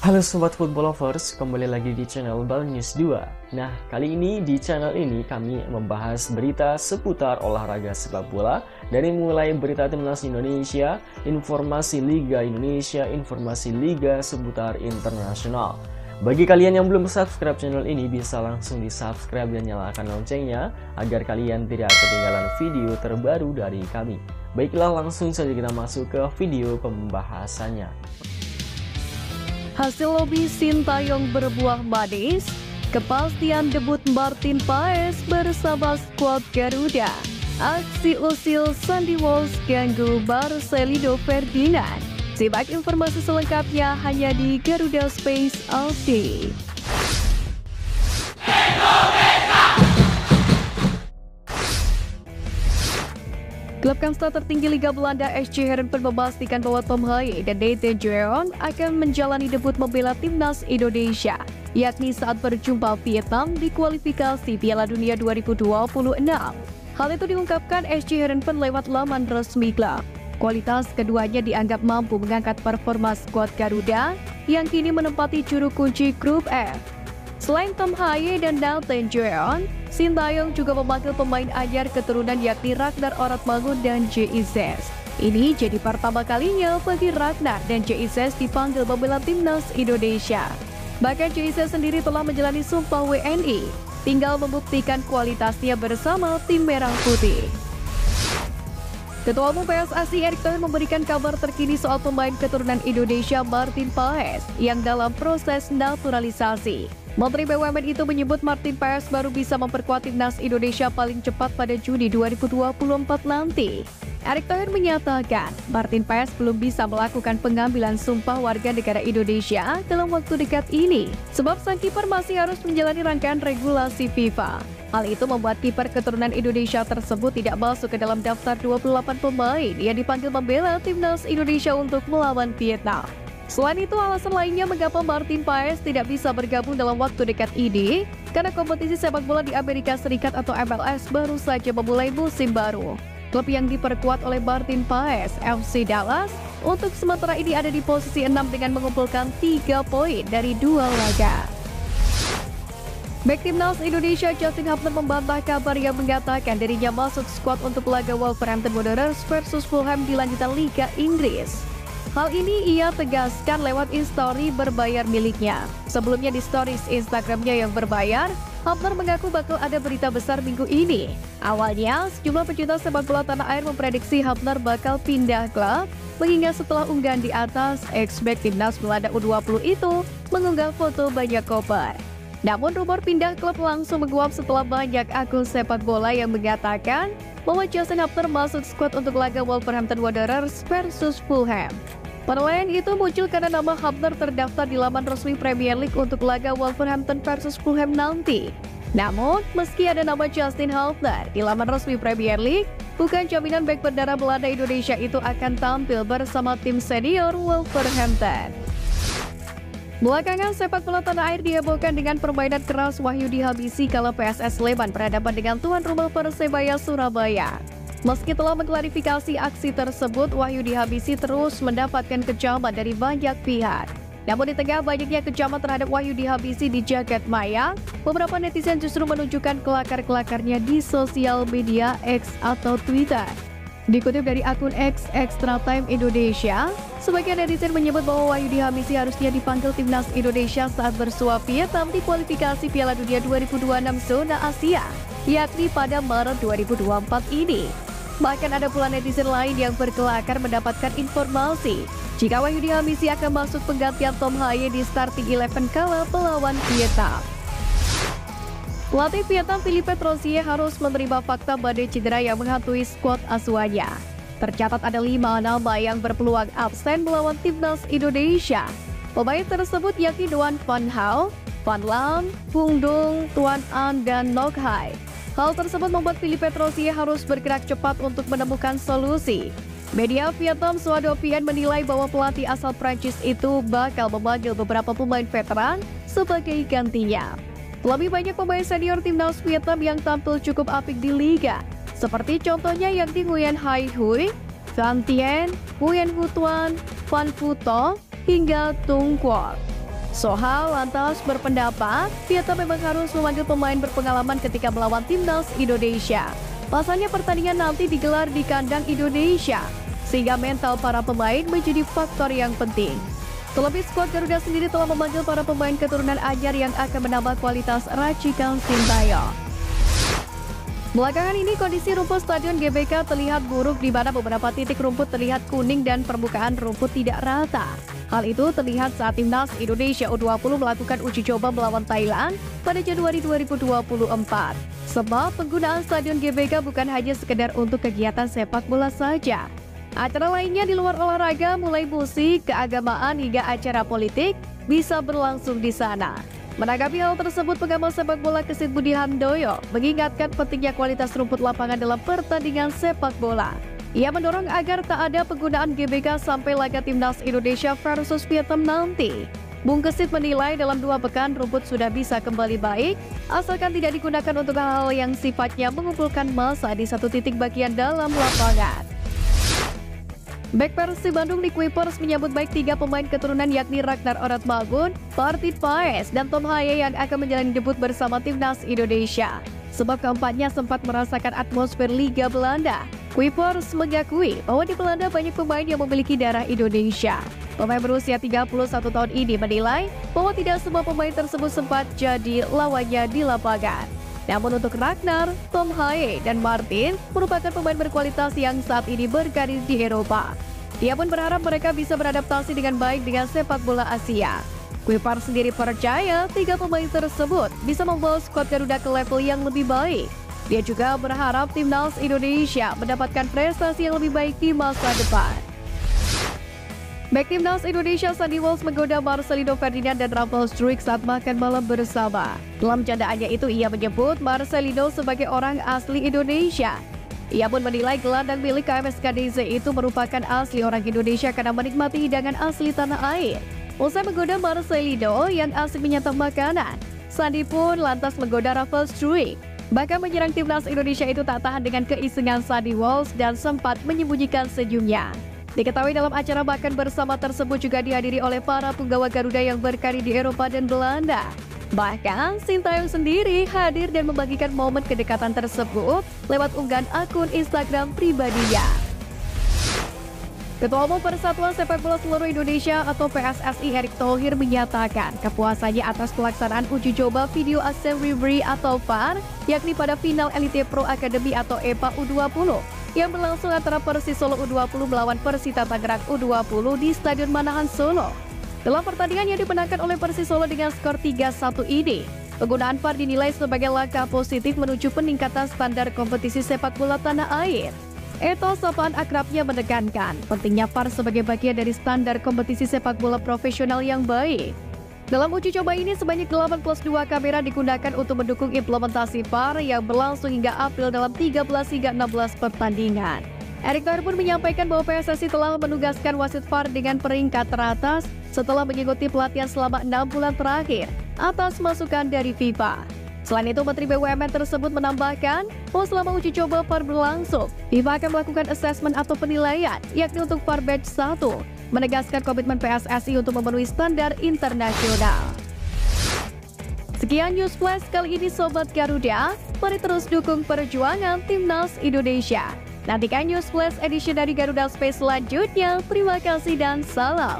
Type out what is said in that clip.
Halo Sobat Football Lovers, kembali lagi di channel Bal News 2. Nah, kali ini di channel ini kami membahas berita seputar olahraga sepak bola. Dari mulai berita timnas Indonesia, informasi Liga Indonesia, informasi Liga seputar internasional. Bagi kalian yang belum subscribe channel ini, bisa langsung di subscribe dan nyalakan loncengnya agar kalian tidak ketinggalan video terbaru dari kami. Baiklah, langsung saja kita masuk ke video pembahasannya. Hasil lobi Sintayong berbuah manis, kepastian debut Martin Paes bersama skuad Garuda, aksi usil Sandy Walsh ganggu Marcelino Ferdinand. Simak informasi selengkapnya hanya di Garuda Space Update. Klub kasta tertinggi Liga Belanda SC Heerenveen memastikan bahwa Tom Haye dan Nathan Jeon akan menjalani debut membela timnas Indonesia, yakni saat berjumpa Vietnam di kualifikasi Piala Dunia 2026. Hal itu diungkapkan SC Heerenveen lewat laman resmi klub. Kualitas keduanya dianggap mampu mengangkat performa skuad Garuda yang kini menempati juru kunci grup F. Selain Tom Haye dan Nathan Jeon, Sintayong juga memanggil pemain anyar keturunan yakni Ragnar Oratmangun dan JIZ. Ini jadi pertama kalinya bagi Ragnar dan JIZ dipanggil membela timnas Indonesia. Bahkan JIZ sendiri telah menjalani sumpah WNI, tinggal membuktikan kualitasnya bersama tim Merah Putih. Ketua Umum PSSI Erick Thohir memberikan kabar terkini soal pemain keturunan Indonesia Martin Paes yang dalam proses naturalisasi. Menteri BUMN itu menyebut Martin Paes baru bisa memperkuat timnas Indonesia paling cepat pada Juni 2024 nanti. Erick Thohir menyatakan Martin Paes belum bisa melakukan pengambilan sumpah warga negara Indonesia dalam waktu dekat ini, sebab sang kiper masih harus menjalani rangkaian regulasi FIFA. Hal itu membuat kiper keturunan Indonesia tersebut tidak masuk ke dalam daftar 28 pemain yang dipanggil membela timnas Indonesia untuk melawan Vietnam. Selain itu, alasan lainnya mengapa Martin Paes tidak bisa bergabung dalam waktu dekat ini, karena kompetisi sepak bola di Amerika Serikat atau MLS baru saja memulai musim baru. Klub yang diperkuat oleh Martin Paes, FC Dallas, untuk sementara ini ada di posisi 6 dengan mengumpulkan 3 poin dari 2 laga. Bek timnas Indonesia Justin Hubner membantah kabar yang mengatakan dirinya masuk skuad untuk laga Wolverhampton Wanderers versus Fulham di lanjutan Liga Inggris. Hal ini ia tegaskan lewat Instastory berbayar miliknya. Sebelumnya di stories Instagramnya yang berbayar, Hubner mengaku bakal ada berita besar minggu ini. Awalnya, sejumlah pecinta sepak bola tanah air memprediksi Hubner bakal pindah klub, mengingat setelah unggahan di atas, ex-bek timnas Belanda U20 itu mengunggah foto banyak koper. Namun rumor pindah klub langsung menguap setelah banyak akun sepak bola yang mengatakan bahwa Justin Hubner masuk skuad untuk laga Wolverhampton Wanderers versus Fulham. Penilaian itu muncul karena nama Hubner terdaftar di laman resmi Premier League untuk laga Wolverhampton versus Fulham nanti. Namun, meski ada nama Justin Hubner di laman resmi Premier League, bukan jaminan bek berdarah Belanda Indonesia itu akan tampil bersama tim senior Wolverhampton. Belakangan sepak bola tanah air dihebohkan dengan permainan keras Wahyudi Habisi kala PSS Sleman berhadapan dengan tuan rumah Persebaya Surabaya. Meski telah mengklarifikasi aksi tersebut, Wahyudi Habisi terus mendapatkan kecaman dari banyak pihak. Namun di tengah banyaknya kecaman terhadap Wahyudi Habisi di jagat maya, beberapa netizen justru menunjukkan kelakar-kelakarnya di sosial media X atau Twitter. Dikutip dari akun X Extra Time Indonesia, sebagian netizen menyebut bahwa Wahyudi Habisi harusnya dipanggil timnas Indonesia saat bersuap Vietnam di kualifikasi Piala Dunia 2026 zona Asia, yakni pada Maret 2024 ini. Bahkan ada pula netizen lain yang berkelakar mendapatkan informasi jika Wahyudi Habisi akan masuk penggantian Tom Haye di starting 11 kala melawan Vietnam. Pelatih Vietnam Philippe Troussier harus menerima fakta badai cedera yang menghantui skuad asuhannya. Tercatat ada 5 nama yang berpeluang absen melawan timnas Indonesia. Pemain tersebut yakni Doan Van Hal, Van Lam, Phung Dung, Tuan An, dan Nok Hai. Hal tersebut membuat Philippe Troussier harus bergerak cepat untuk menemukan solusi. Media Vietnam Swadovian menilai bahwa pelatih asal Prancis itu bakal memanggil beberapa pemain veteran sebagai gantinya. Lebih banyak pemain senior timnas Vietnam yang tampil cukup apik di liga, seperti contohnya yakni Nguyen Hai Hui, Van Tien, Nguyen Hu Tuan, Van Phu To, hingga Tung Quoc. Sohal lantas berpendapat, Vietnam memang harus memanggil pemain berpengalaman ketika melawan timnas Indonesia. Pasalnya pertandingan nanti digelar di kandang Indonesia, sehingga mental para pemain menjadi faktor yang penting. Terlebih skuad Garuda sendiri telah memanggil para pemain keturunan anyar yang akan menambah kualitas racikan Sintayong. Belakangan ini kondisi rumput Stadion GBK terlihat buruk di mana beberapa titik rumput terlihat kuning dan permukaan rumput tidak rata. Hal itu terlihat saat timnas Indonesia U20 melakukan uji coba melawan Thailand pada Januari 2024. Sebab penggunaan Stadion GBK bukan hanya sekedar untuk kegiatan sepak bola saja. Acara lainnya di luar olahraga mulai musik, keagamaan hingga acara politik bisa berlangsung di sana. Menanggapi hal tersebut, pengamat sepak bola Kesit Budi Handoyo mengingatkan pentingnya kualitas rumput lapangan dalam pertandingan sepak bola. Ia mendorong agar tak ada penggunaan GBK sampai laga timnas Indonesia versus Vietnam nanti. Bung Kesit menilai dalam 2 pekan rumput sudah bisa kembali baik, asalkan tidak digunakan untuk hal-hal yang sifatnya mengumpulkan massa di satu titik bagian dalam lapangan. Bek Persib Bandung Nick Kuipers menyambut baik 3 pemain keturunan yakni Ragnar Oratmangun, Martin Paes, dan Tom Haye yang akan menjalani debut bersama timnas Indonesia. Sebab keempatnya sempat merasakan atmosfer Liga Belanda. Kuipers mengakui bahwa di Belanda banyak pemain yang memiliki darah Indonesia. Pemain berusia 31 tahun ini menilai bahwa tidak semua pemain tersebut sempat jadi lawannya di lapangan. Namun untuk Ragnar, Tom Haye, dan Martin merupakan pemain berkualitas yang saat ini berkarir di Eropa. Dia pun berharap mereka bisa beradaptasi dengan baik dengan sepak bola Asia. Kuipers sendiri percaya 3 pemain tersebut bisa membawa skuad Garuda ke level yang lebih baik. Dia juga berharap timnas Indonesia mendapatkan prestasi yang lebih baik di masa depan. Bek timnas Indonesia Sandy Walsh menggoda Marcelino Ferdinand dan Rafael Struijk saat makan malam bersama. Dalam candaannya itu ia menyebut Marcelino sebagai orang asli Indonesia. Ia pun menilai gelandang milik KMSKDZ itu merupakan asli orang Indonesia karena menikmati hidangan asli tanah air. Usai menggoda Marcelino yang asik menyantap makanan, Sandy pun lantas menggoda Rafael Struijk. Bahkan menyerang timnas Indonesia itu tak tahan dengan keisengan Sandy Walsh dan sempat menyembunyikan senyumnya. Diketahui dalam acara makan bersama tersebut juga dihadiri oleh para penggawa Garuda yang berkarir di Eropa dan Belanda. Bahkan Sintayong sendiri hadir dan membagikan momen kedekatan tersebut lewat unggahan akun Instagram pribadinya. Ketua Umum Persatuan Sepak Bola Seluruh Indonesia atau PSSI Erick Thohir menyatakan kepuasannya atas pelaksanaan uji coba video assembly referee atau VAR yakni pada final Elite Pro Academy atau EPA U20 yang berlangsung antara Persis Solo U20 melawan Persita Tangerang U20 di Stadion Manahan Solo. Dalam pertandingan yang dimenangkan oleh Persis Solo dengan skor 3-1 ini, penggunaan VAR dinilai sebagai langkah positif menuju peningkatan standar kompetisi sepak bola tanah air. Etos sapaan akrabnya menekankan pentingnya VAR sebagai bagian dari standar kompetisi sepak bola profesional yang baik. Dalam uji coba ini, sebanyak 8+2 kamera digunakan untuk mendukung implementasi VAR yang berlangsung hingga April dalam 13 hingga 16 pertandingan. Erick Thohir pun menyampaikan bahwa PSSI telah menugaskan wasit VAR dengan peringkat teratas setelah mengikuti pelatihan selama 6 bulan terakhir atas masukan dari FIFA. Selain itu, Menteri BUMN tersebut menambahkan bahwa selama uji coba VAR berlangsung, FIFA akan melakukan asesmen atau penilaian, yakni untuk VAR Batch 1, menegaskan komitmen PSSI untuk memenuhi standar internasional. Sekian News Flash kali ini Sobat Garuda, mari terus dukung perjuangan timnas Indonesia. Nantikan News Flash edition dari Garuda Space selanjutnya. Terima kasih dan salam.